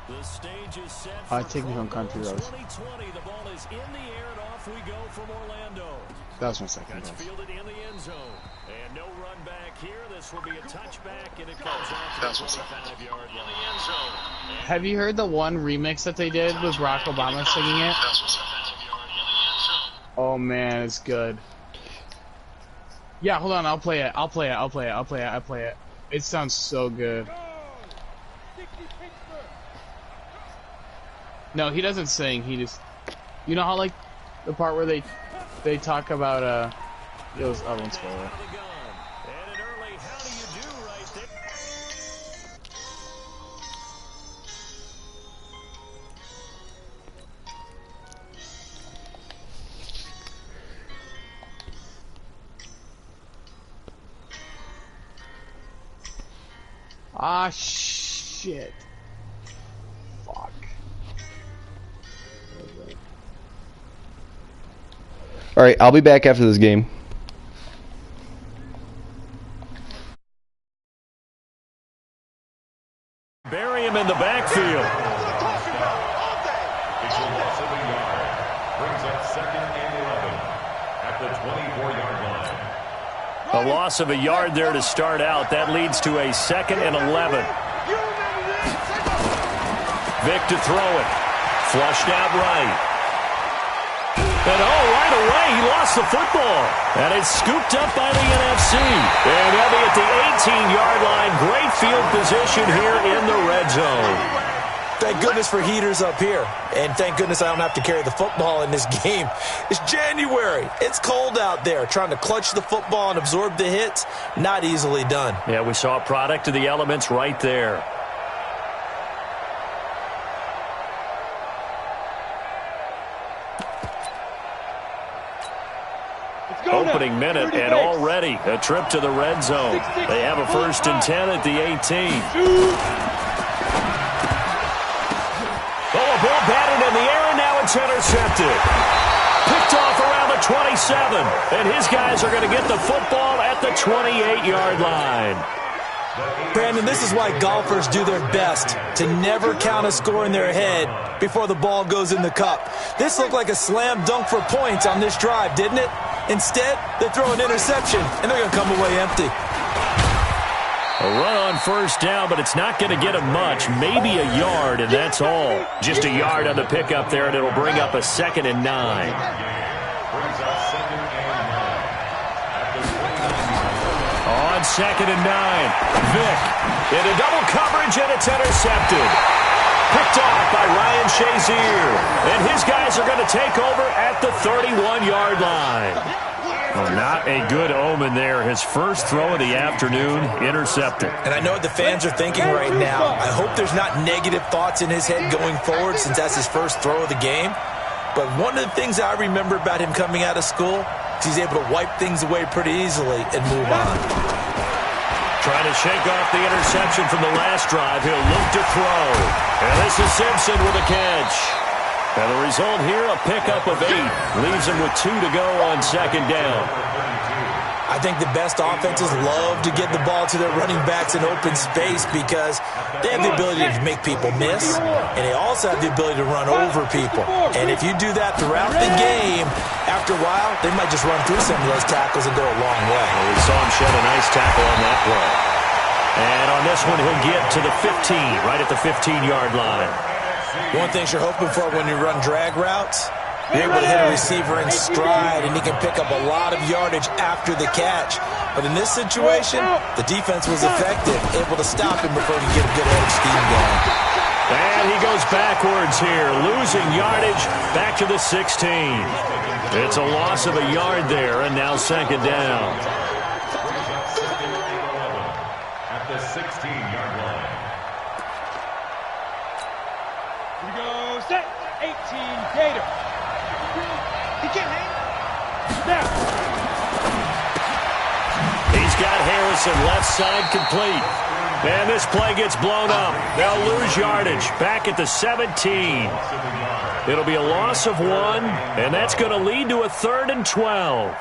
The stage is set I take me home country roads. 2020. The ball is in the air and off we go from Orlando. That was my second That's pass. fielded in the end zone. And no run back here. This will be a touchback, and it comes out to the 25-yard line. In the end zone. Have you heard the one remix that they did with Barack Obama singing it? Oh man, it's good. Yeah, hold on, I'll play it. It sounds so good. No, he doesn't sing, he just... You know how, like, the part where they talk about, it was, I won't spoil it. Ah, shit. Fuck. All right, I'll be back after this game. Bury him in the backfield. It's a loss of a yard. Brings up 2nd and 11 at the 24-yard line. A loss of a yard there to start out. That leads to a 2nd and 11. Vic to throw it. Flushed out right. And right away, he lost the football. And it's scooped up by the NFC. And they'll be at the 18-yard line. Great field position here in the red zone. Thank goodness for heaters up here. And thank goodness I don't have to carry the football in this game. It's January. It's cold out there. Trying to clutch the football and absorb the hits, not easily done. Yeah, we saw a product of the elements right there. Opening minute, and already a trip to the red zone. They have a 1st and 10 at the 18. Oh, a ball batted in the air, and now it's intercepted. Picked off around the 27, and his guys are going to get the football at the 28-yard line. Brandon, this is why golfers do their best to never count a score in their head before the ball goes in the cup. This looked like a slam dunk for points on this drive, didn't it? Instead, they throw an interception, and they're going to come away empty. A run on 1st down, but it's not going to get him much. Maybe a yard, and that's all. Just a yard on the pickup there, and it'll bring up a 2nd and 9. On 2nd and 9, Vic into double coverage, and it's intercepted. Picked off by Ryan Shazier. And his guys are going to take over at the 31-yard line. Well, not a good omen there. His first throw of the afternoon, intercepted. And I know what the fans are thinking right now. I hope there's not negative thoughts in his head going forward since that's his first throw of the game. But one of the things I remember about him coming out of school is he's able to wipe things away pretty easily and move on. Trying to shake off the interception from the last drive. He'll look to throw. And this is Simpson with a catch. And the result here, a pickup of 8. Leaves him with 2 to go on 2nd down. I think the best offenses love to get the ball to their running backs in open space because they have the ability to make people miss, and they also have the ability to run over people. And if you do that throughout the game, after a while, they might just run through some of those tackles and go a long way. Well, we saw him shed a nice tackle on that play. And on this one, he'll get to the 15, right at the 15-yard line. One thing you're hoping for when you run drag routes, you're able to hit a receiver in stride, and he can pick up a lot of yardage after the catch. But in this situation, the defense was effective, able to stop him before he could get a good head of steam going. And he goes backwards here, losing yardage back to the 16. It's a loss of a yard there, and now 2nd down. At the 16-yard line. Here we go, set, 18, Gator. He can't hang. Snap. He's got Harrison left side complete. And this play gets blown up. They'll lose yardage back at the 17. It'll be a loss of 1, and that's going to lead to a 3rd and 12.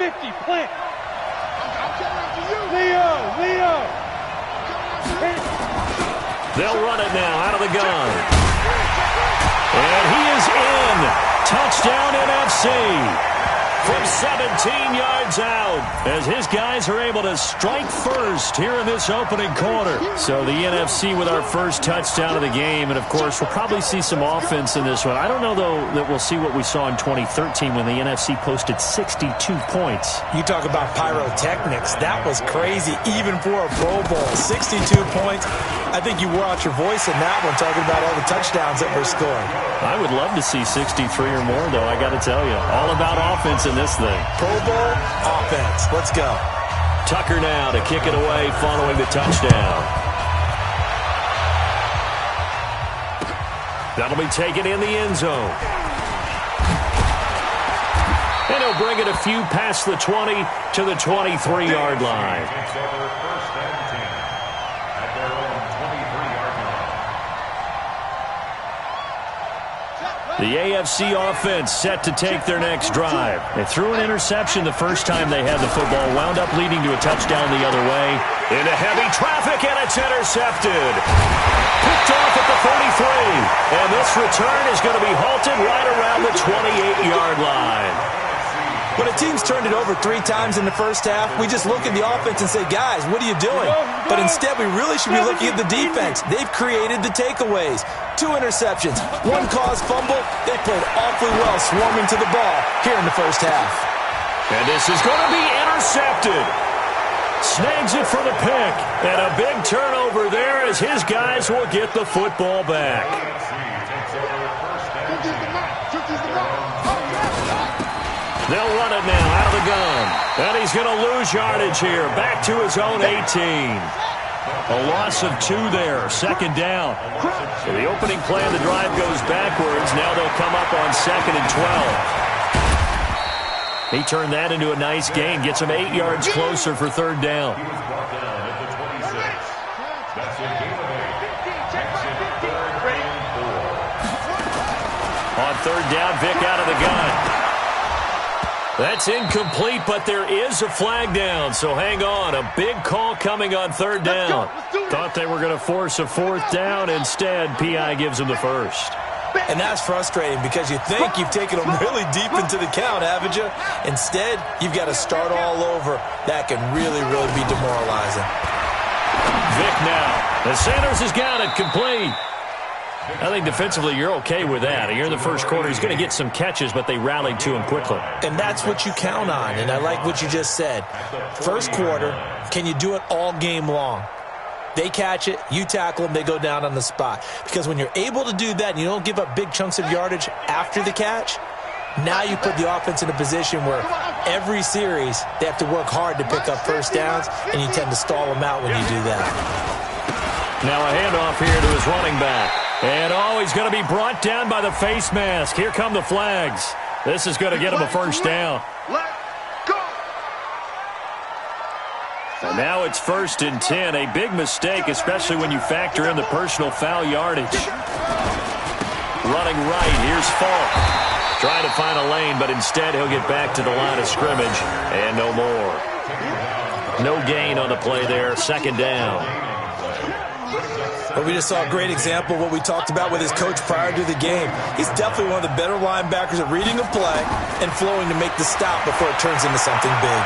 50, plant. Leo. They'll run it now out of the gun. And he is in. Touchdown NFC. From 17 yards out, as his guys are able to strike first here in this opening quarter. So the NFC with our first touchdown of the game, and of course we'll probably see some offense in this one. I don't know, though, that we'll see what we saw in 2013 when the NFC posted 62 points. You talk about pyrotechnics. That was crazy, even for a Pro Bowl. 62 points. I think you wore out your voice in that one, talking about all the touchdowns that were scored. I would love to see 63 or more, though, I got to tell you. All about offense in this thing. Pro Bowl offense. Let's go. Tucker now to kick it away following the touchdown. That'll be taken in the end zone. And he'll bring it a few past the 20 to the 23-yard line. The AFC offense set to take their next drive. They threw an interception the first time they had the football, wound up leading to a touchdown the other way. Into heavy traffic, and it's intercepted. Picked off at the 33. And this return is going to be halted right around the 28-yard line. When a team's turned it over 3 times in the first half, we just look at the offense and say, guys, what are you doing? But instead, we really should be looking at the defense. They've created the takeaways. 2 interceptions, 1 caused fumble. They played awfully well swarming to the ball here in the first half. And this is going to be intercepted. Snags it for the pick. And a big turnover there as his guys will get the football back. They'll run it now out of the gun. And he's going to lose yardage here. Back to his own 18. A loss of 2 there. Second down. So the opening play of the drive goes backwards. Now they'll come up on 2nd and 12. He turned that into a nice gain. Gets him 8 yards closer for 3rd down. On 3rd down, Vic out of the gun. That's incomplete, but there is a flag down, so hang on. A big call coming on 3rd down. Thought they were going to force a 4th down. Instead, P.I. gives them the 1st. And that's frustrating because you think you've taken them really deep into the count, haven't you? Instead, you've got to start all over. That can really, really be demoralizing. Vic now. And Sanders has got it complete. I think defensively you're okay with that. Here in the first quarter, he's going to get some catches, but they rallied to him quickly. And that's what you count on, and I like what you just said. First quarter, can you do it all game long? They catch it, you tackle them, they go down on the spot. Because when you're able to do that and you don't give up big chunks of yardage after the catch, now you put the offense in a position where every series they have to work hard to pick up first downs, and you tend to stall them out when you do that. Now a handoff here to his running back. And, he's going to be brought down by the face mask. Here come the flags. This is going to get him a 1st down. And now it's 1st and 10. A big mistake, especially when you factor in the personal foul yardage. Running right, here's Falk. Trying to find a lane, but instead he'll get back to the line of scrimmage. And no more. No gain on the play there. 2nd down. But we just saw a great example of what we talked about with his coach prior to the game. He's definitely one of the better linebackers at reading a play and flowing to make the stop before it turns into something big.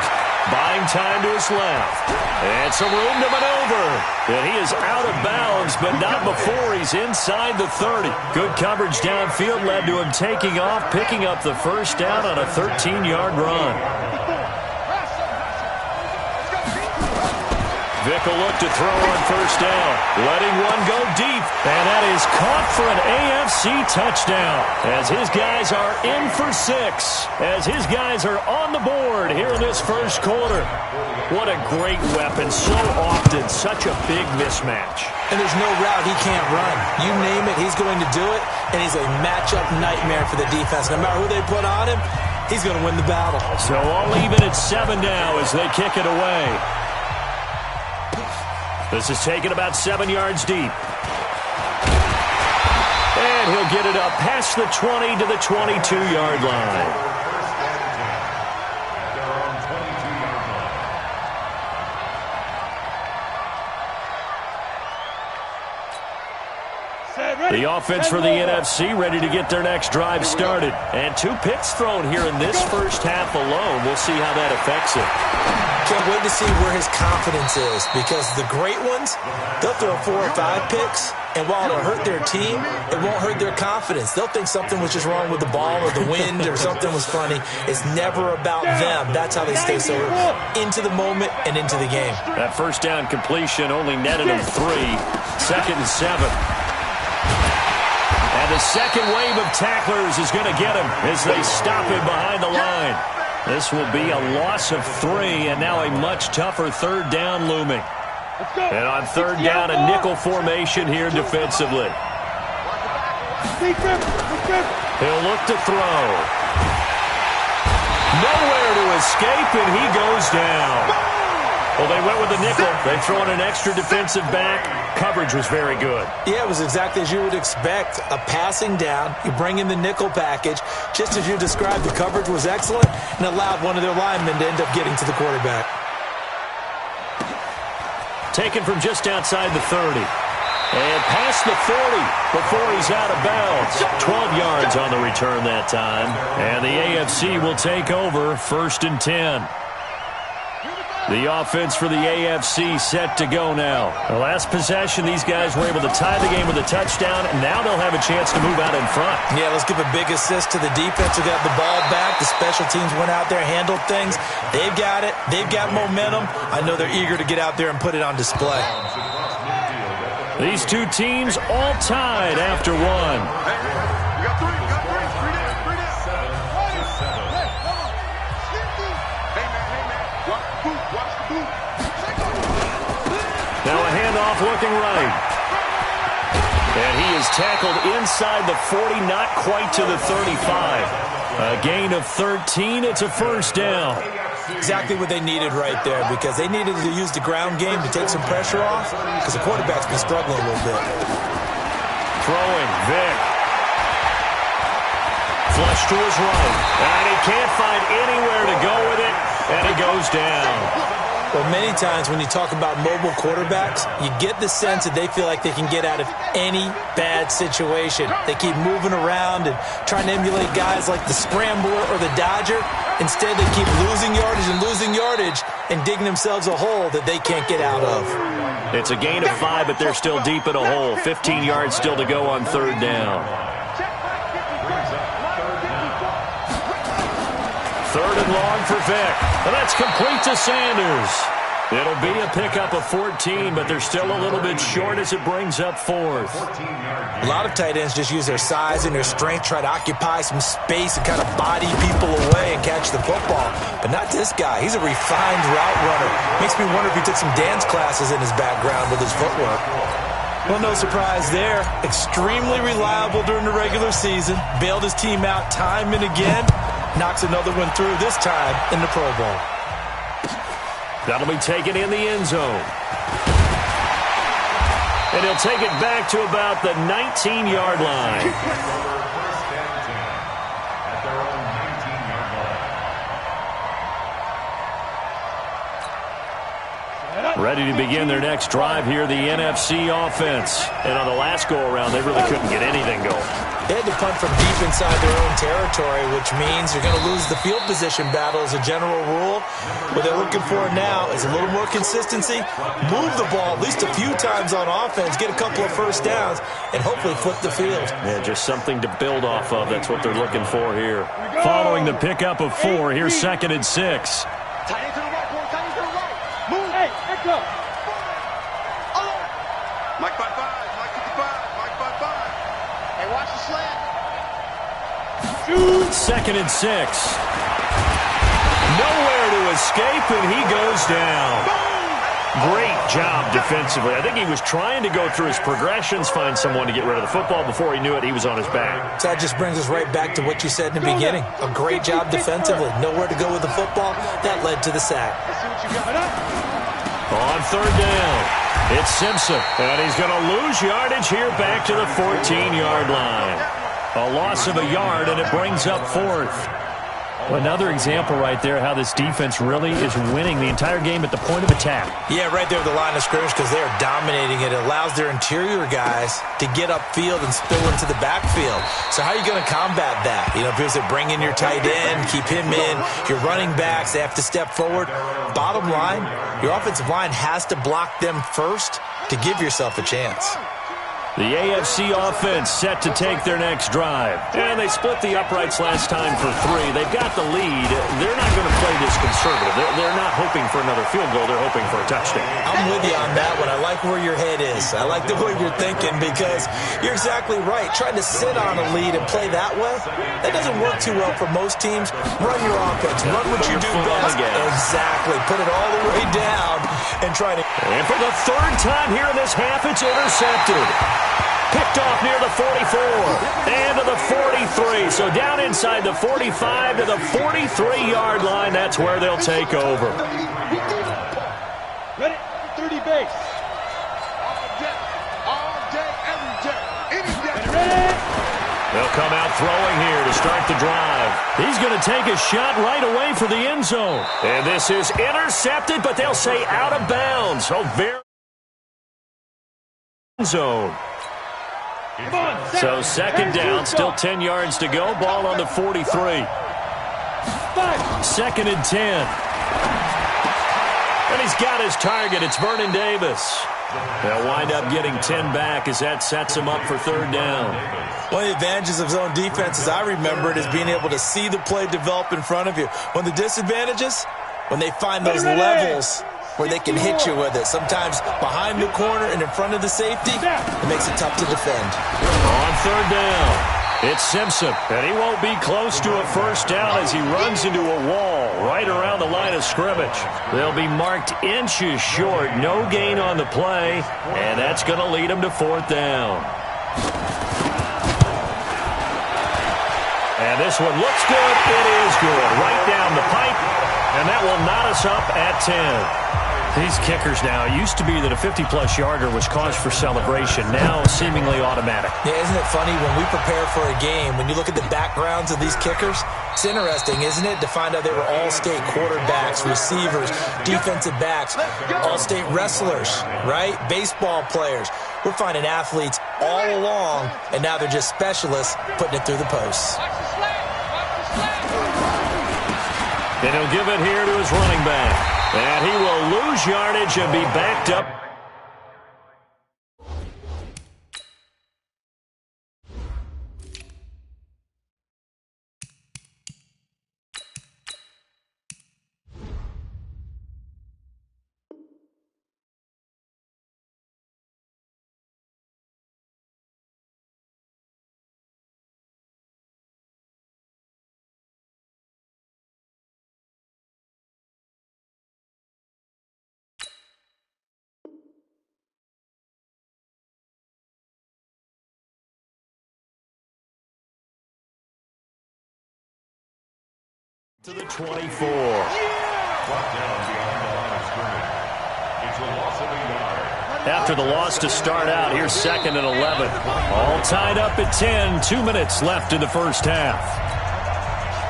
Buying time to his left. And some room to maneuver. And he is out of bounds, but not before he's inside the 30. Good coverage downfield led to him taking off, picking up the 1st down on a 13-yard run. Vic will look to throw on 1st down. Letting one go deep. And that is caught for an AFC touchdown. As his guys are in for 6. As his guys are on the board here in this first quarter. What a great weapon. So often, such a big mismatch. And there's no route he can't run. You name it, he's going to do it. And he's a matchup nightmare for the defense. No matter who they put on him, he's going to win the battle. So all even at 7 now as they kick it away. This is taken about 7 yards deep. And he'll get it up past the 20 to the 22-yard line. The offense for the NFC ready to get their next drive started. And 2 picks thrown here in this first half alone. We'll see how that affects it. Can't wait to see where his confidence is, because the great ones, they'll throw 4 or 5 picks, and while it'll hurt their team, it won't hurt their confidence. They'll think something was just wrong with the ball or the wind or something was funny. It's never about them. That's how they stay so into the moment and into the game. That first down completion only netted him 3. 2nd and 7. And the second wave of tacklers is going to get him as they stop him behind the line. This will be a loss of 3, and now a much tougher 3rd down looming. And on 3rd down, a nickel formation here defensively. He'll look to throw. Nowhere to escape, and he goes down. Well, they went with the nickel. They throw in an extra defensive back. Coverage was very good. Yeah, it was exactly as you would expect. A passing down. You bring in the nickel package. Just as you described, the coverage was excellent and allowed one of their linemen to end up getting to the quarterback. Taken from just outside the 30. And past the 40 before he's out of bounds. 12 yards on the return that time. And the AFC will take over 1st and 10. The offense for the AFC set to go now. The last possession, these guys were able to tie the game with a touchdown, and now they'll have a chance to move out in front. Yeah, let's give a big assist to the defense who got the ball back. The special teams went out there, handled things. They've got it. They've got momentum. I know they're eager to get out there and put it on display. These 2 teams all tied after 1. Now a handoff looking right. And he is tackled inside the 40, not quite to the 35. A gain of 13. It's a 1st down. Exactly what they needed right there, because they needed to use the ground game to take some pressure off, because the quarterback's been struggling a little bit. Throwing, Vic. Flush to his right. And he can't find anywhere to go with it, and it goes down. Well, many times when you talk about mobile quarterbacks, you get the sense that they feel like they can get out of any bad situation. They keep moving around and trying to emulate guys like the Scrambler or the Dodger. Instead, they keep losing yardage and digging themselves a hole that they can't get out of. It's a gain of 5, but they're still deep in a hole. 15 yards still to go on 3rd down. 3rd and long for Vic. And that's complete to Sanders. It'll be a pickup of 14, but they're still a little bit short as it brings up 4th. A lot of tight ends just use their size and their strength, try to occupy some space and kind of body people away and catch the football. But not this guy. He's a refined route runner. Makes me wonder if he took some dance classes in his background with his footwork. Well, no surprise there. Extremely reliable during the regular season. Bailed his team out time and again. Knocks another one through, this time in the Pro Bowl. That'll be taken in the end zone. And he'll take it back to about the 19-yard line. First and 10 at their own 19-yard line. Ready to begin their next drive here, the NFC offense. And on the last go-around, they really couldn't get anything going. They had to punt from deep inside their own territory, which means you're going to lose the field position battle as a general rule. What they're looking for now is a little more consistency, move the ball at least a few times on offense, get a couple of 1st downs, and hopefully flip the field. Yeah, just something to build off of. That's what they're looking for here. Following the pickup of 4, here's 2nd and 6. Tight end to the right, boy. Tight end to the right. Move. Hey, echo. Mike 55, Mike 55, Mike 55. Hey, watch the slant. 2nd and 6. Nowhere to escape, and he goes down. Great job defensively. I think he was trying to go through his progressions, find someone to get rid of the football. Before he knew it, he was on his back. So that just brings us right back to what you said in the beginning. A great job defensively. Nowhere to go with the football. That led to the sack. On 3rd down, it's Simpson. And he's going to lose yardage here back to the 14-yard line. A loss of a yard, and it brings up 4th. Another example right there how this defense really is winning the entire game at the point of attack. Yeah, right there at the line of scrimmage because they are dominating it. It allows their interior guys to get upfield and spill into the backfield. So how are you going to combat that? You know, if you say bring in your tight end, keep him in, your running backs, they have to step forward. Bottom line, your offensive line has to block them first to give yourself a chance. The AFC offense set to take their next drive. And they split the uprights last time for 3. They've got the lead. They're not going to play this conservative. They're not hoping for another field goal. They're hoping for a touchdown. I'm with you on that one. I like where your head is. I like the way you're thinking because you're exactly right. Trying to sit on a lead and play that way, that doesn't work too well for most teams. Run your offense. Run what you do best. Exactly. Put it all the way down and try to... And for the 3rd time here in this half, it's intercepted. Picked off near the 44 and to the 43. So down inside the 45 to the 43-yard line. That's where they'll take over. Ready? 30 base. All day, every day, any day. Ready? They'll come out throwing here to start the drive. He's going to take a shot right away for the end zone. And this is intercepted, but they'll say out of bounds. So very end zone. So 2nd down, still 10 yards to go. Ball on the 43. 2nd and 10. And he's got his target. It's Vernon Davis. They'll wind up getting 10 back as that sets him up for 3rd down. One of the advantages of zone defense, as I remember it, is being able to see the play develop in front of you. One of the disadvantages, when they find those levels where they can hit you with it. Sometimes behind the corner and in front of the safety, it makes it tough to defend. On 3rd down, it's Simpson. And he won't be close to a 1st down as he runs into a wall right around the line of scrimmage. They'll be marked inches short. No gain on the play, and that's going to lead him to 4th down. And this one looks good. It is good. Right down the pipe, and that will knot us up at 10. These kickers now, it used to be that a 50-plus yarder was cause for celebration. Now seemingly automatic. Yeah, isn't it funny when we prepare for a game, when you look at the backgrounds of these kickers, it's interesting, isn't it, to find out they were all-state quarterbacks, receivers, defensive backs, all-state wrestlers, right? Baseball players. We're finding athletes all along, and now they're just specialists putting it through the posts. And he'll give it here to his running back. And he will lose yardage and be backed up. To the 24. Brought down beyond the line of scrimmage. It's a loss of a yard. After the loss to start out, here's 2nd and 11. All tied up at 10. 2 minutes left in the 1st half.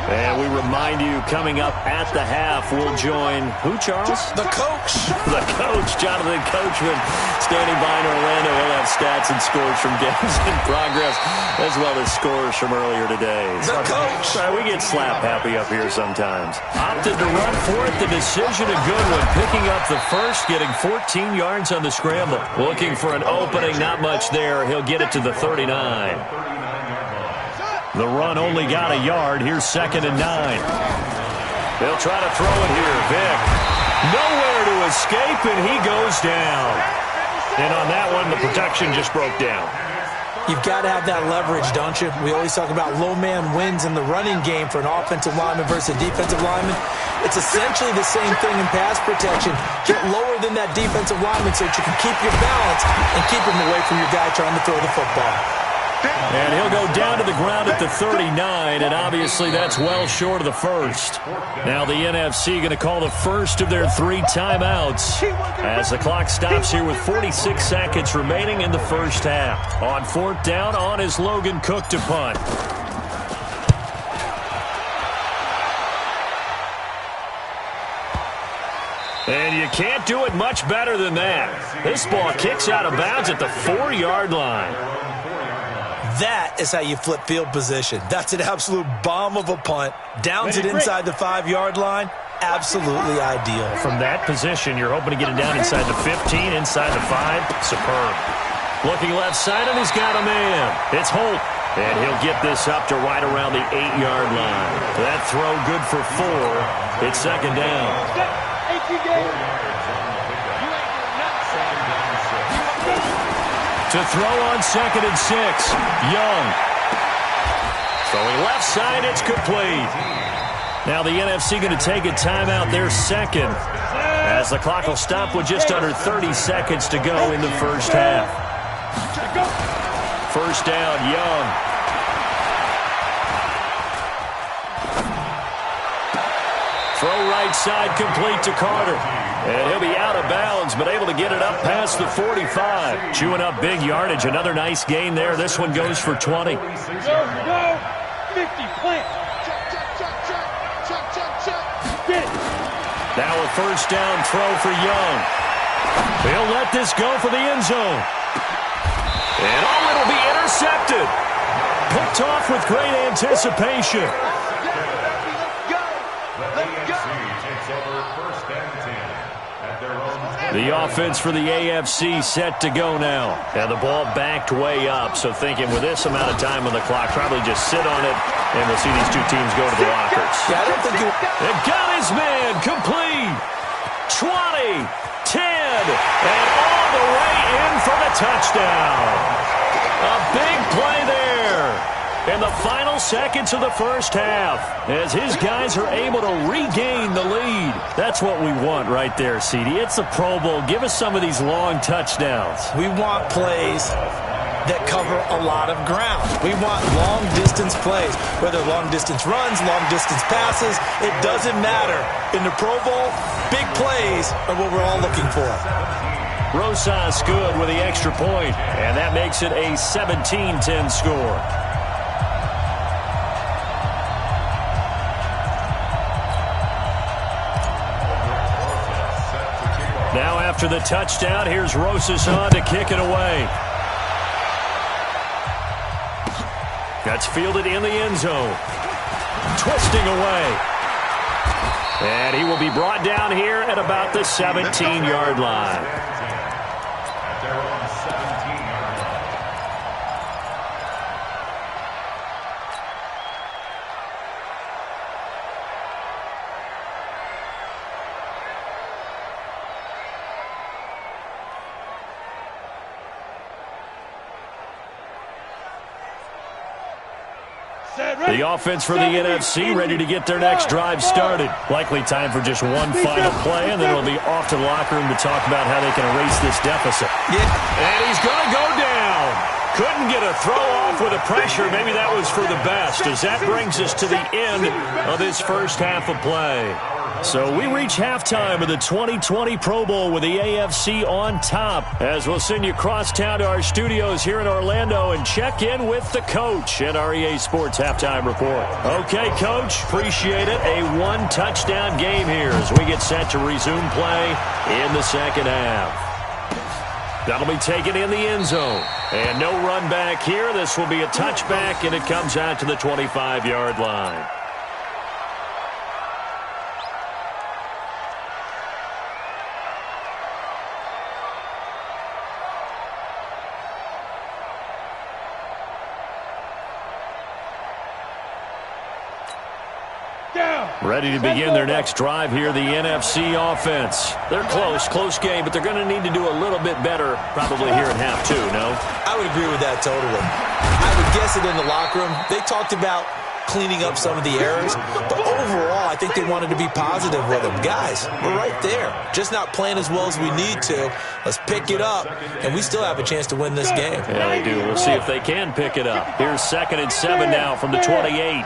And we remind you, coming up at the half, we'll join who, Charles? The coach. The coach, Jonathan Coachman, standing by in Orlando. He'll have stats and scores from games in progress, as well as scores from earlier today. The coach. We get slap happy up here sometimes. Opted to run for it. The decision a good one. Picking up the first, getting 14 yards on the scramble. Looking for an opening, not much there. He'll get it to the 39. The run only got a yard. Here's 2nd and 9. They'll try to throw it here. Vick, nowhere to escape, and he goes down. And on that one, the protection just broke down. You've got to have that leverage, don't you? We always talk about low man wins in the running game for an offensive lineman versus a defensive lineman. It's essentially the same thing in pass protection. Get lower than that defensive lineman so that you can keep your balance and keep him away from your guy trying to throw the football. And he'll go down to the ground at the 39, and obviously that's well short of the first. Now the NFC going to call the first of their 3 timeouts as the clock stops here with 46 seconds remaining in the first half. On 4th down, on is Logan Cook to punt. And you can't do it much better than that. This ball kicks out of bounds at the 4-yard line. That is how you flip field position. That's an absolute bomb of a punt. Downs it inside the 5-yard line. Absolutely ideal. From that position, you're hoping to get it down inside the 15, inside the 5. Superb. Looking left side, and he's got a man. It's Holt. And he'll get this up to right around the 8-yard line. That throw good for 4. It's second down. To throw on 2nd and 6. Young. Throwing left side, it's complete. Now the NFC going to take a timeout, their second, as the clock will stop with just under 30 seconds to go in the first half. First down, Young. Throw right side complete to Carter. And he'll be out of bounds, but able to get it up past the 45. Chewing up big yardage. Another nice gain there. This one goes for 20. Go, 50, plant. Now a first down throw for Young. He'll let this go for the end zone. And it'll be intercepted. Picked off with great anticipation. The offense for the AFC set to go now. And the ball backed way up, so thinking with this amount of time on the clock, probably just sit on it, and we'll see these two teams go to the lockers. Yeah, I don't think They've got his man, complete. 20, 10, and all the way in for the touchdown. A big play there. In the final seconds of the first half, as his guys are able to regain the lead. That's what we want right there, CD. It's a Pro Bowl. Give us some of these long touchdowns. we want plays that cover a lot of ground. We want long-distance plays, whether long-distance runs, long-distance passes. It doesn't matter. In the Pro Bowl, big plays are what we're all looking for. Rosas good with the extra point, and that makes it a 17-10 score. Now after the touchdown, here's Rosas on to kick it away. That's fielded in the end zone. Twisting away. And he will be brought down here at about the 17-yard line. The offense for the NFC ready to get their next drive started. Likely time for just one final play, and then it'll be off to the locker room to talk about how they can erase this deficit. And he's going to go down. Couldn't get a throw off with the pressure. Maybe that was for the best, as that brings us to the end of this first half of play. So we reach halftime of the 2020 Pro Bowl with the AFC on top, as we'll send you cross town to our studios here in Orlando and check in with the coach at our EA Sports Halftime Report. Okay, Coach, appreciate it. A one-touchdown game here as we get set to resume play in the second half. That'll be taken in the end zone. And no run back here. This will be a touchback, and it comes out to the 25-yard line. Ready to begin their next drive here, the NFC offense. They're close game, but they're going to need to do a little bit better probably here in half two, no? I would agree with that totally. I would guess it in the locker room. They talked about cleaning up some of the errors, but overall, I think they wanted to be positive with them. Guys, we're right there. Just not playing as well as we need to. Let's pick it up, and we still have a chance to win this game. Yeah, they do. We'll see if they can pick it up. Here's 2nd and 7 now from the 28.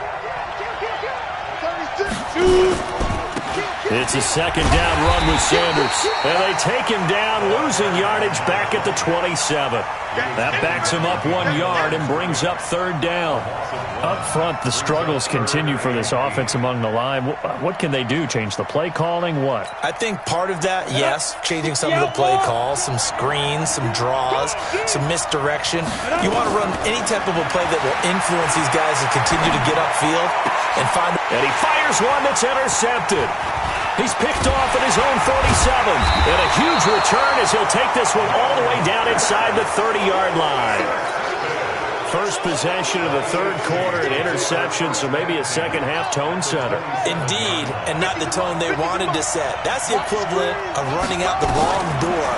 It's a second down run with Sanders. And they take him down, losing yardage back at the 27. That backs him up 1 yard and brings up third down. Up front, the struggles continue for this offense among the line. What can they do? Change the play calling? What? I think part of that, yes, changing some of the play calls, some screens, some draws, some misdirection. You want to run any type of a play that will influence these guys to continue to get upfield and find. And he fires one that's intercepted. He's picked off at his own 47. And a huge return as he'll take this one all the way down inside the 30-yard line. First possession of the third quarter, an interception, so maybe a second-half tone setter. Indeed, and not the tone they wanted to set. That's the equivalent of running out the wrong door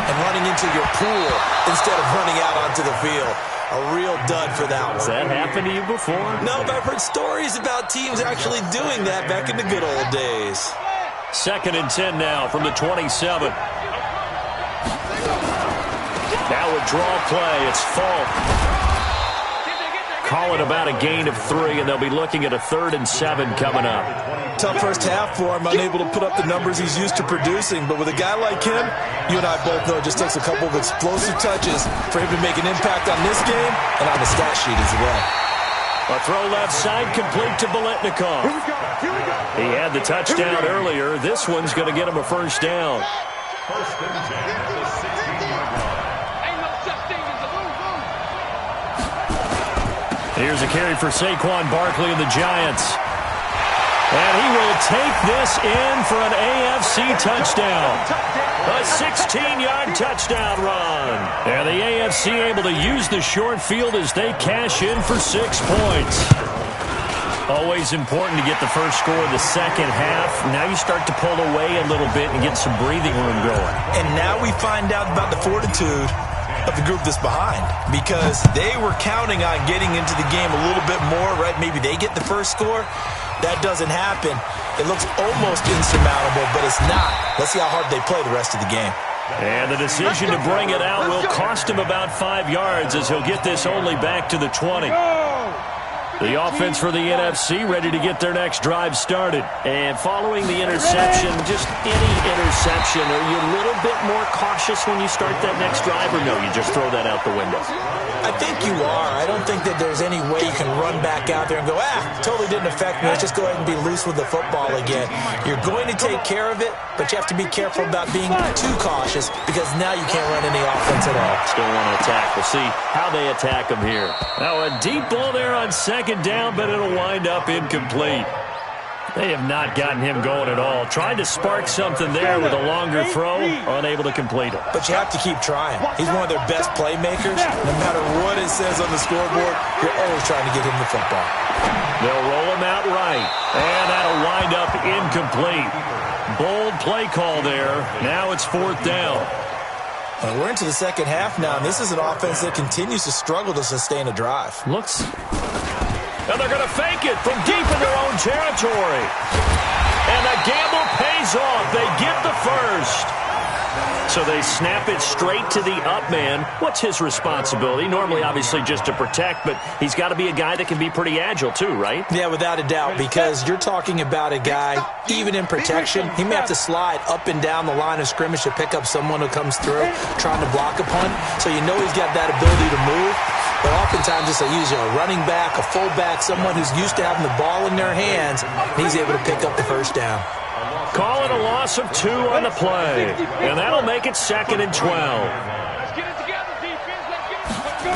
and running into your pool instead of running out onto the field. A real dud for that one. Has that happened to you before? No, but I've heard stories about teams actually doing that back in the good old days. Second and 10 now from the 27. Now a draw play. It's Falk. Call it about a gain of 3, and they'll be looking at a 3rd and 7 coming up. Tough first half for him, unable to put up the numbers he's used to producing. But with a guy like him, you and I both know it just takes a couple of explosive touches for him to make an impact on this game and on the stat sheet as well. A throw left side complete to Biletnikoff. He had the touchdown earlier. This one's going to get him a first down. First and 10 at the 16-yard line. Here's a carry for Saquon Barkley and the Giants. And he will take this in for an AFC touchdown. A 16-yard touchdown run. And the AFC able to use the short field as they cash in for 6 points. Always important to get the first score of the second half. Now you start to pull away a little bit and get some breathing room going. And now we find out about the fortitude of the group that's behind, because they were counting on getting into the game a little bit more, right? Maybe they get the first score. That doesn't happen. It looks almost insurmountable, but it's not. Let's see how hard they play the rest of the game. And the decision to bring it out will cost him about 5 yards as he'll get this only back to the 20. The offense for the NFC ready to get their next drive started. And following the interception, just any interception, are you a little bit more cautious when you start that next drive, or no, you just throw that out the window? I think you are. I don't think that there's any way you can run back out there and go, totally didn't affect me. Let's just go ahead and be loose with the football again. You're going to take care of it, but you have to be careful about being too cautious, because now you can't run any offense at all. Still want to attack. We'll see how they attack him here. Now a deep ball there on second down, but it'll wind up incomplete. They have not gotten him going at all. Tried to spark something there with a longer throw, unable to complete it. But you have to keep trying. He's one of their best playmakers. No matter what it says on the scoreboard, you're always trying to get him the football. They'll roll him out right, and that'll wind up incomplete. Bold play call there. Now it's 4th down. And we're into the second half now, and this is an offense that continues to struggle to sustain a drive. And they're going to fake it from deep in their own territory. And the gamble pays off. They get the first. So they snap it straight to the up man. What's his responsibility? Normally, obviously, just to protect, but he's got to be a guy that can be pretty agile too, right? Yeah, without a doubt, because you're talking about a guy, even in protection, he may have to slide up and down the line of scrimmage to pick up someone who comes through trying to block a punt. So you know he's got that ability to move. But oftentimes it's usually a running back, a fullback, someone who's used to having the ball in their hands, and he's able to pick up the first down. Call it a loss of 2 on the play. And that'll make it 2nd and 12. Let's get it together, defense. Let's go.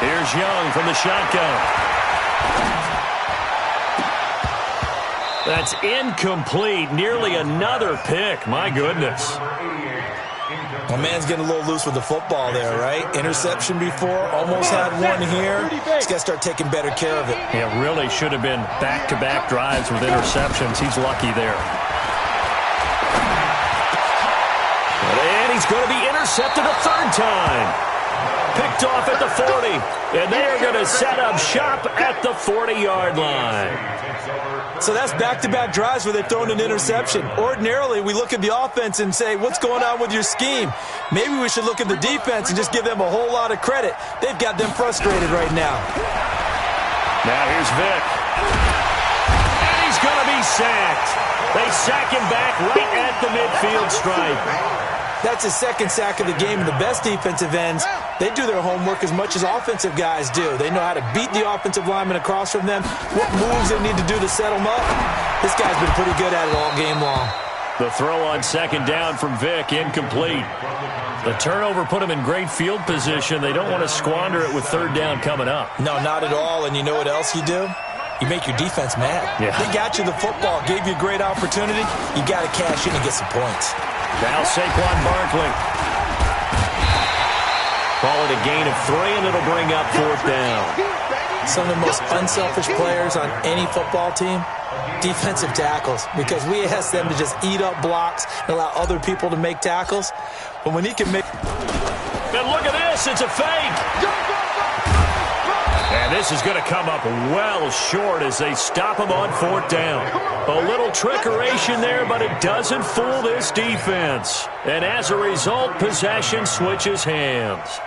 Here's Young from the shotgun. That's incomplete. Nearly another pick. My goodness. My man's getting a little loose with the football there, right? Interception before, almost had one here. He's got to start taking better care of it. Yeah, really should have been back-to-back drives with interceptions. He's lucky there. And he's going to be intercepted a 3rd time. Picked off at the 40. And they are going to set up shop at the 40-yard line. So that's back-to-back drives where they've thrown an interception. Ordinarily, we look at the offense and say, what's going on with your scheme? Maybe we should look at the defense and just give them a whole lot of credit. They've got them frustrated right now. Now here's Vick. And he's going to be he's sacked. They sack him back right at the midfield stripe. That's his second sack of the game, and the best defensive ends, they do their homework as much as offensive guys do. They know how to beat the offensive lineman across from them, what moves they need to do to set them up. This guy's been pretty good at it all game long. The throw on second down from Vick, incomplete. The turnover put him in great field position. They don't want to squander it with third down coming up. No, not at all, and you know what else you do? You make your defense mad. Yeah. They got you the football, gave you a great opportunity. You got to cash in and get some points. Now Saquon Barkley. Call it a gain of 3, and it'll bring up fourth down. Some of the most unselfish players on any football team, defensive tackles, because we ask them to just eat up blocks and allow other people to make tackles. But when he can make... And look at this, it's a fake. And this is going to come up well short as they stop him on fourth down. A little trickeration there, but it doesn't fool this defense. And as a result, possession switches hands.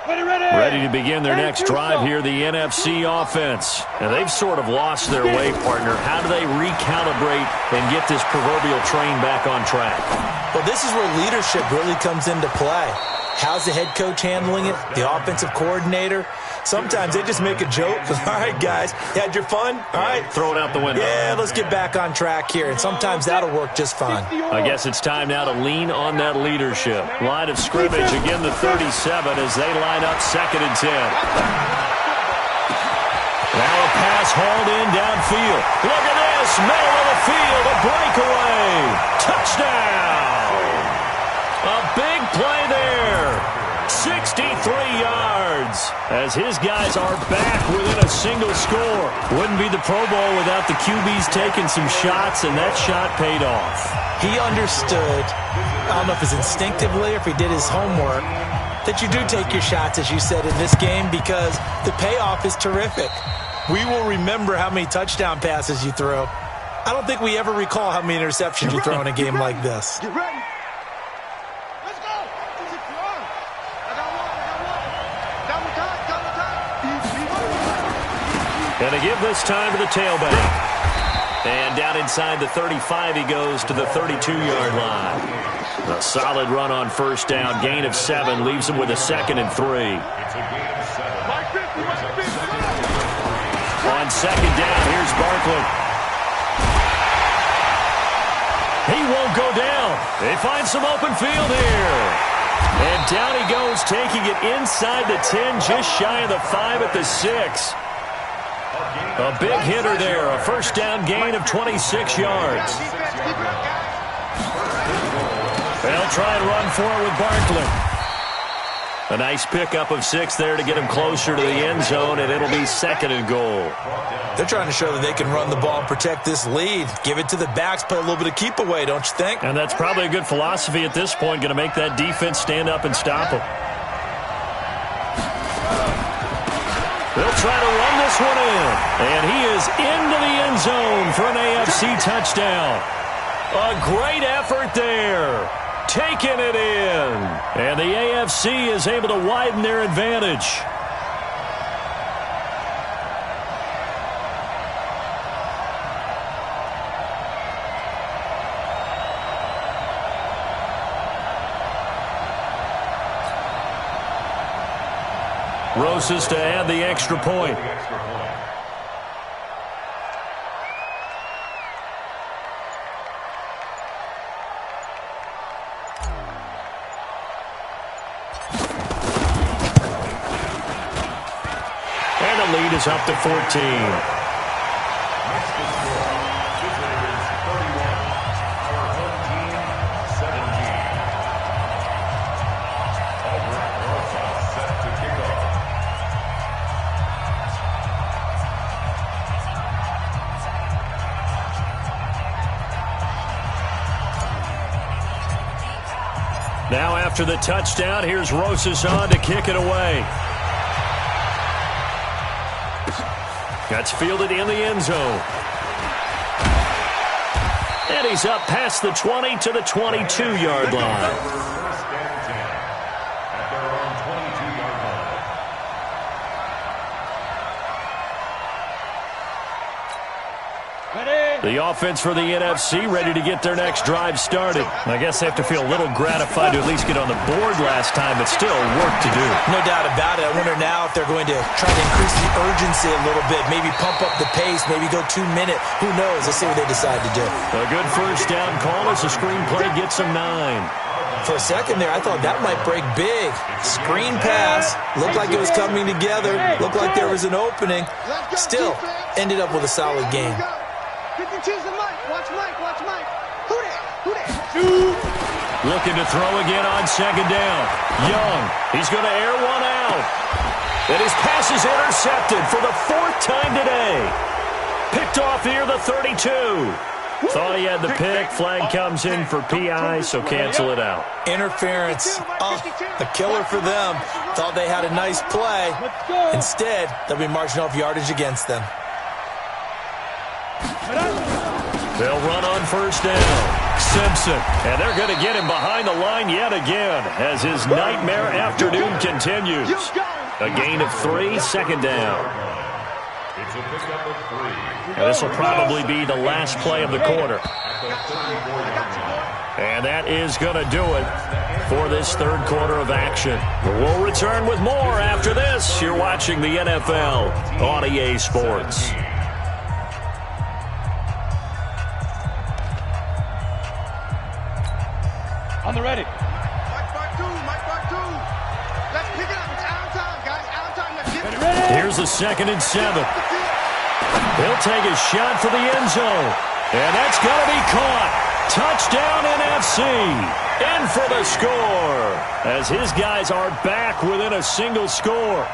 Ready to begin their next drive here, the NFC offense. And they've sort of lost their way, partner. How do they recalibrate and get this proverbial train back on track? Well, this is where leadership really comes into play. How's the head coach handling it? The offensive coordinator? Sometimes they just make a joke. All right, guys, you had your fun? All right. Throw it out the window. Yeah, let's get back on track here. And sometimes that'll work just fine. I guess it's time now to lean on that leadership. Line of scrimmage, again the 37 as they line up 2nd and 10. Now a pass hauled in downfield. Look at this, middle of the field, a breakaway. Touchdown. A big play there. 63 yards as his guys are back within a single score. Wouldn't be the Pro Bowl without the QBs taking some shots, and that shot paid off. He understood, I don't know if it's instinctively or if he did his homework, that you do take your shots, as you said, in this game because the payoff is terrific. We will remember how many touchdown passes you throw. I don't think we ever recall how many interceptions you throw in a game like this. Get ready. Let's go. And they give this time to the tailback. And down inside the 35, he goes to the 32-yard line. A solid run on first down, gain of 7, leaves him with a 2nd and 3. On second down, here's Barkley. He won't go down. They find some open field here. And down he goes, taking it inside the 10, just shy of the 5 at the 6. A big hitter there, a first down gain of 26 yards. They'll try and run for it with Barkley. A nice pickup of 6 there to get him closer to the end zone, and it'll be 2nd and goal. They're trying to show that they can run the ball and protect this lead. Give it to the backs, play a little bit of keep away, don't you think? And that's probably a good philosophy at this point, going to make that defense stand up and stop them. They'll try to run this one in, and he is into the end zone for an AFC touchdown. A great effort there. Taking it in. And the AFC is able to widen their advantage. Rosas to add the extra point. And the lead is up to 14. Now after the touchdown, here's Rosas on to kick it away. That's fielded in the end zone. And he's up past the 20 to the 22-yard line. The offense for the NFC ready to get their next drive started. I guess they have to feel a little gratified to at least get on the board last time, but still work to do. No doubt about it. I wonder now if they're going to try to increase the urgency a little bit, maybe pump up the pace, maybe go 2 minute. Who knows? Let's see what they decide to do. A good first down call as the screenplay gets them 9. For a second there, I thought that might break big. Screen pass. Looked like it was coming together. Looked like there was an opening. Still, ended up with a solid game. 52's the Mike. Watch Mike. Watch Mike. Who that? Who that? Looking to throw again on second down. Young. He's going to air one out. And his pass is intercepted for the 4th time today. Picked off here, the 32. Thought he had the pick. Flag comes in for PI, so cancel it out. Interference. A killer for them. Thought they had a nice play. Instead, they'll be marching off yardage against them. They'll run on first down. Simpson. And they're going to get him behind the line yet again as his nightmare afternoon continues. A gain of 3, second down. It's a pickup of 3. And this will probably be the last play of the quarter. And that is going to do it for this third quarter of action. We'll return with more after this. You're watching the NFL on EA Sports. On the ready. Mike by 2. Mike by 2. Let's pick it up. It's out of time, guys. Out of time. Let's get it. Here's the 2nd and 7. He'll take a shot for the end zone. And that's going to be caught. Touchdown NFC. In for the score. As his guys are back within a single score.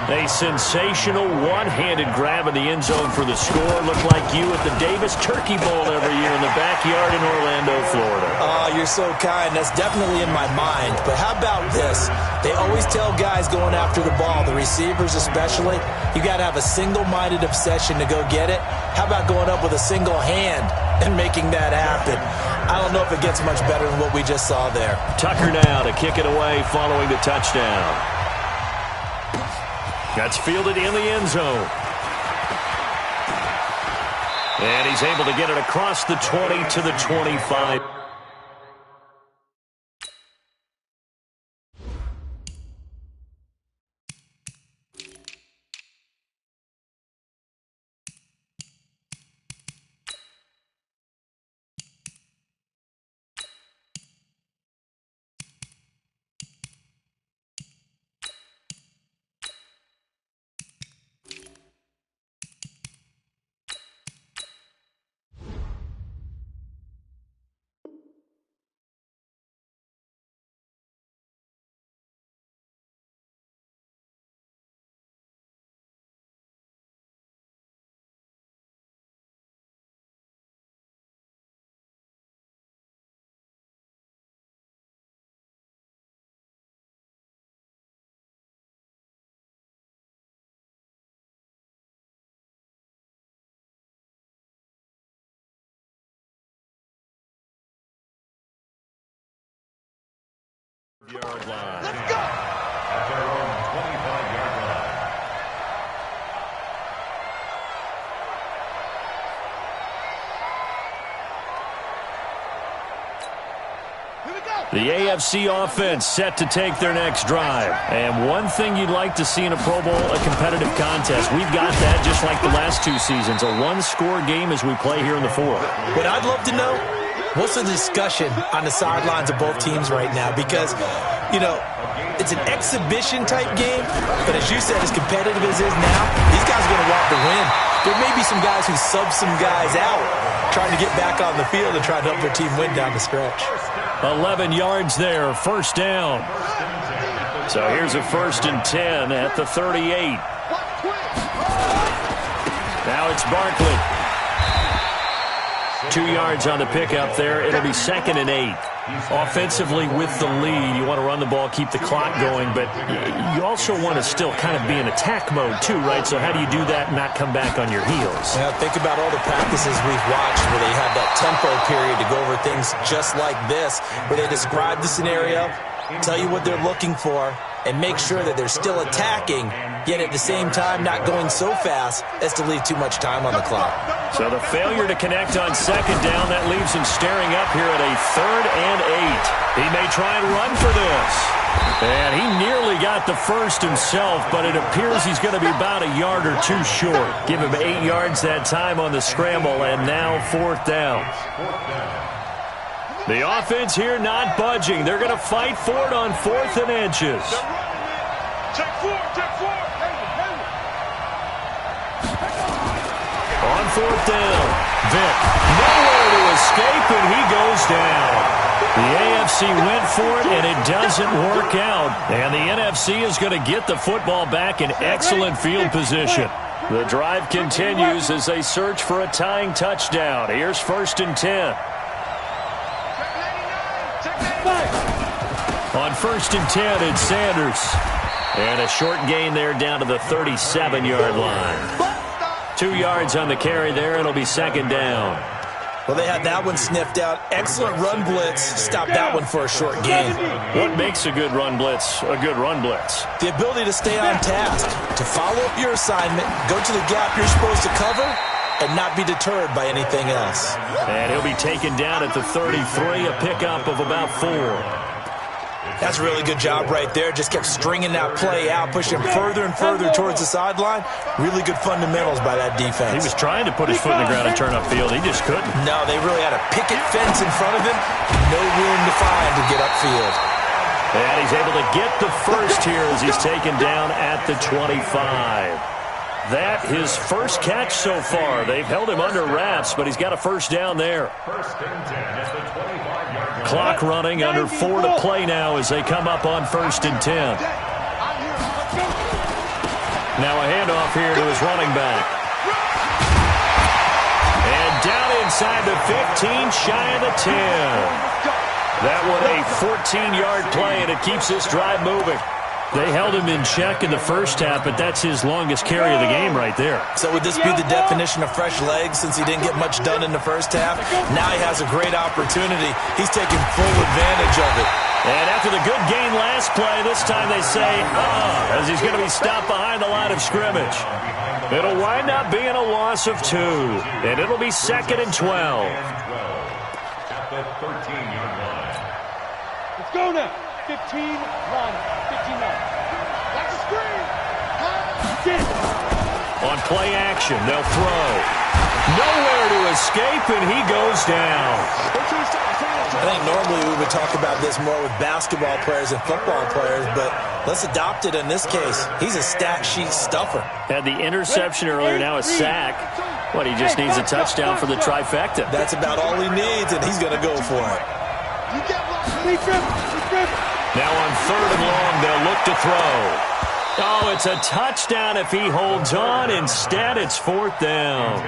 A sensational one-handed grab in the end zone for the score. Looked like you at the Davis Turkey Bowl every year in the backyard in Orlando, Florida. Oh, you're so kind. That's definitely in my mind. But how about this? They always tell guys going after the ball, the receivers especially, you got to have a single-minded obsession to go get it. How about going up with a single hand and making that happen? I don't know if it gets much better than what we just saw there. Tucker now to kick it away following the touchdown. That's fielded in the end zone. And he's able to get it across the 20 to the 25. Yard line. Let's go. At their own 25-yard line. Here we go. The AFC offense set to take their next drive. And one thing you'd like to see in a Pro Bowl, a competitive contest. We've got that just like the last 2 seasons. A one-score game as we play here in the fourth. What I'd love to know, what's the discussion on the sidelines of both teams right now? Because, you know, it's an exhibition-type game, but as you said, as competitive as it is now, these guys are going to want to win. There may be some guys who sub some guys out, trying to get back on the field and try to help their team win down the stretch. 11 yards there, first down. So here's a 1st and 10 at the 38. Now it's Barkley. 2 yards on the pickup there. It'll be 2nd and 8. Offensively with the lead, you want to run the ball, keep the clock going, but you also want to still kind of be in attack mode too, right? So how do you do that and not come back on your heels? Yeah, think about all the practices we've watched where they have that tempo period to go over things just like this, where they describe the scenario, tell you what they're looking for, and make sure that they're still attacking, yet at the same time not going so fast as to leave too much time on the clock. So the failure to connect on second down, that leaves him staring up here at a 3rd and 8. He may try and run for this. And he nearly got the first himself, but it appears he's going to be about a yard or two short. Give him 8 yards that time on the scramble, and now 4th down. The offense here not budging. They're going to fight for it on 4th and inches. Check 4. On 4th down, Vick nowhere to escape, and he goes down. The AFC went for it, and it doesn't work out. And the NFC is going to get the football back in excellent field position. The drive continues as they search for a tying touchdown. Here's 1st and 10. On 1st and 10, it's Sanders. And a short gain there down to the 37-yard line. 2 yards on the carry there. It'll be 2nd down. Well, they had that one sniffed out. Excellent run blitz. Stop that one for a short gain. What makes a good run blitz a good run blitz? The ability to stay on task, to follow up your assignment, go to the gap you're supposed to cover, and not be deterred by anything else. And he'll be taken down at the 33, a pickup of about 4. That's a really good job right there. Just kept stringing that play out, pushing further and further towards the sideline. Really good fundamentals by that defense. He was trying to put his foot in the ground and turn upfield. He just couldn't. No, they really had a picket fence in front of him. No room to find to get upfield. And he's able to get the first here as he's taken down at the 25. That his first catch so far. They've held him under wraps, but he's got a first down there. 1st and 10 at the 25-yard line. Clock running, under 4 to play now as they come up on 1st and 10. Now a handoff here to his running back. And down inside the 15, shy of the 10. That one a 14-yard play, and it keeps this drive moving. They held him in check in the first half, but that's his longest carry of the game right there. So would this be the definition of fresh legs since he didn't get much done in the first half? Now he has a great opportunity. He's taking full advantage of it. And after the good gain last play, this time they say, as he's going to be stopped behind the line of scrimmage. It'll wind up being a loss of 2, and it'll be 2nd and 12. At the 13-yard line. Let's go now. 15 line. 15 line. That's a screen. On play action, they'll throw. Nowhere to escape, and he goes down. I think normally we would talk about this more with basketball players and football players, but let's adopt it in this case. He's a stat sheet stuffer. Had the interception earlier, now a sack. He just needs a touchdown for the trifecta. That's about all he needs, and he's going to go for it. Now on 3rd and long, they'll look to throw. Oh, it's a touchdown if he holds on. Instead, it's 4th down.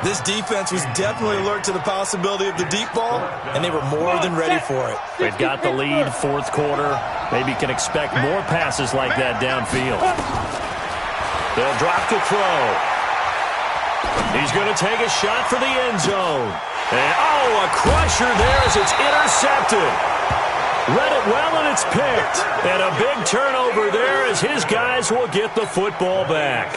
This defense was definitely alert to the possibility of the deep ball, and they were more than ready for it. They've got the lead, 4th quarter. Maybe can expect more passes like that downfield. They'll drop to throw. He's going to take a shot for the end zone. And, a crusher there as it's intercepted. Read it well, and it's picked. And a big turnover there as his guys will get the football back.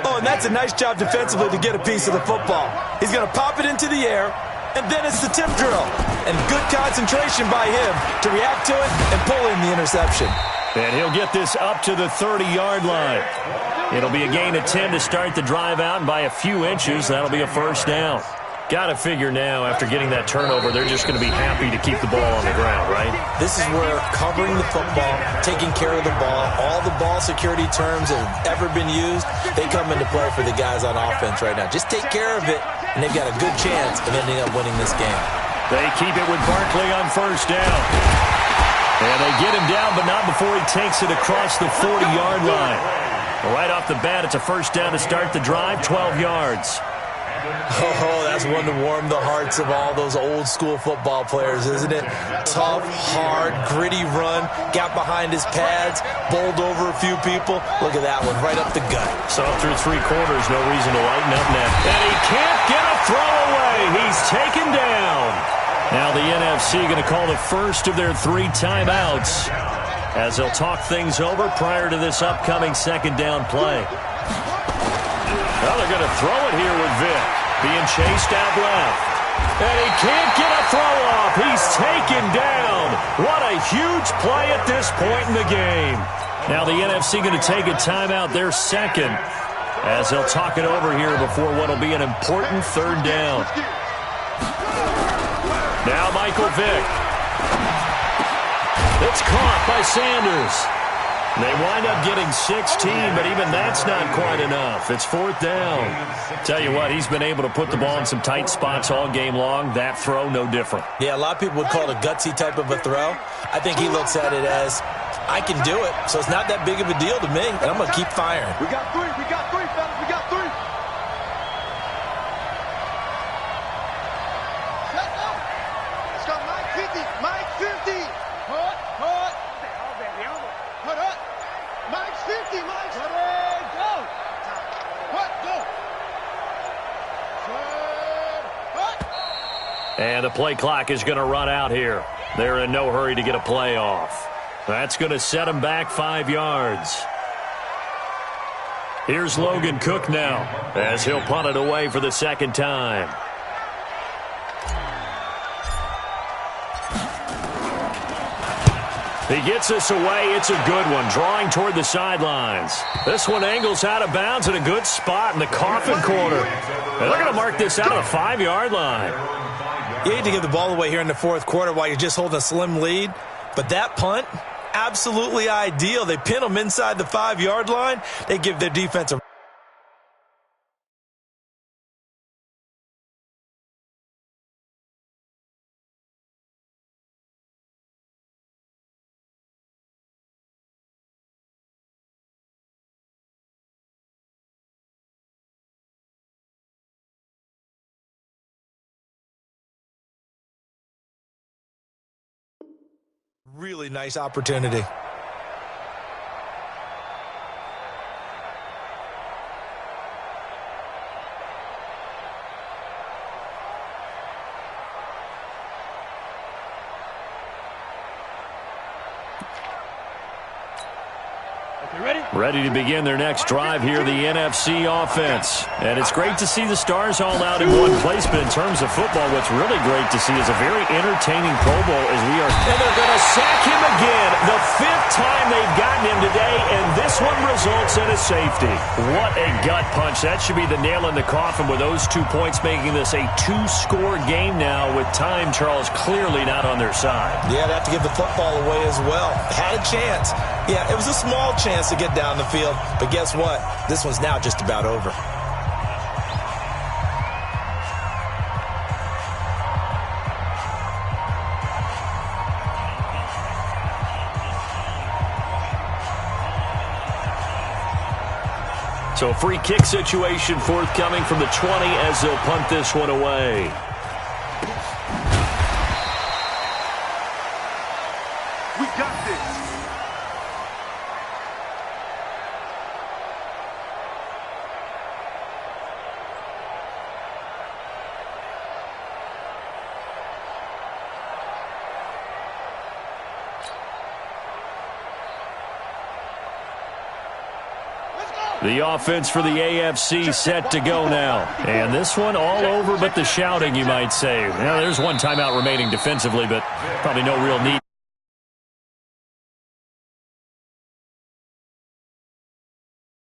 Oh, and that's a nice job defensively to get a piece of the football. He's going to pop it into the air, and then it's the tip drill. And good concentration by him to react to it and pull in the interception. And he'll get this up to the 30-yard line. It'll be a gain of 10 to start the drive out, and by a few inches, that'll be a first down. Got to figure now, after getting that turnover, they're just going to be happy to keep the ball on the ground, right? This is where covering the football, taking care of the ball, all the ball security terms that have ever been used, they come into play for the guys on offense right now. Just take care of it, and they've got a good chance of ending up winning this game. They keep it with Barkley on first down. And they get him down, but not before he takes it across the 40-yard line. Right off the bat, it's a first down to start the drive, 12 yards. Oh, that's one to warm the hearts of all those old-school football players, isn't it? Tough, hard, gritty run, got behind his pads, bowled over a few people. Look at that one, right up the gut. So through 3 quarters, no reason to lighten up now. And he can't get a throw away. He's taken down. Now the NFC going to call the first of their 3 timeouts as they'll talk things over prior to this upcoming second down play. Well, they're going to throw it here with Vic. Being chased out left. And he can't get a throw off. He's taken down. What a huge play at this point in the game. Now the NFC going to take a timeout, their second, as they'll talk it over here before what will be an important third down. Now Michael Vick. It's caught by Sanders. They wind up getting 16, but even that's not quite enough. It's 4th down. Tell you what, he's been able to put the ball in some tight spots all game long. That throw, no different. Yeah, a lot of people would call it a gutsy type of a throw. I think he looks at it as, I can do it, so it's not that big of a deal to me, and I'm going to keep firing. We got 3, fellas, we got 3. Let's go. Let's go, Mike 50, Mike 50. Hut. Hut up. Mike's 50, Mike's. Go. Hut, go. And the play clock is going to run out here. They're in no hurry to get a play off. That's going to set them back 5 yards. Here's Logan Cook now as he'll punt it away for the second time. He gets this away. It's a good one, drawing toward the sidelines. This one angles out of bounds in a good spot in the coffin corner. And they're going to mark this out of the 5-yard line. You hate to give the ball away here in the 4th quarter while you're just holding a slim lead, but that punt, absolutely ideal. They pin them inside the 5-yard line. They give their defense a... Really nice opportunity. Ready to begin their next drive here, the NFC offense. And it's great to see the stars all out in one place, but in terms of football, what's really great to see is a very entertaining Pro Bowl as we are. And they're going to sack him again, the 5th time they've gotten him today, and this one results in a safety. What a gut punch. That should be the nail in the coffin with those 2 points, making this a 2-score game now with time, Charles, clearly not on their side. Yeah, they have to give the football away as well. Had a chance. Yeah, it was a small chance to get down the field, but guess what? This one's now just about over. So a free kick situation forthcoming from the 20 as they'll punt this one away. We got this. The offense for the AFC set to go now. And this one all over but the shouting, you might say. Now, there's one timeout remaining defensively, but probably no real need.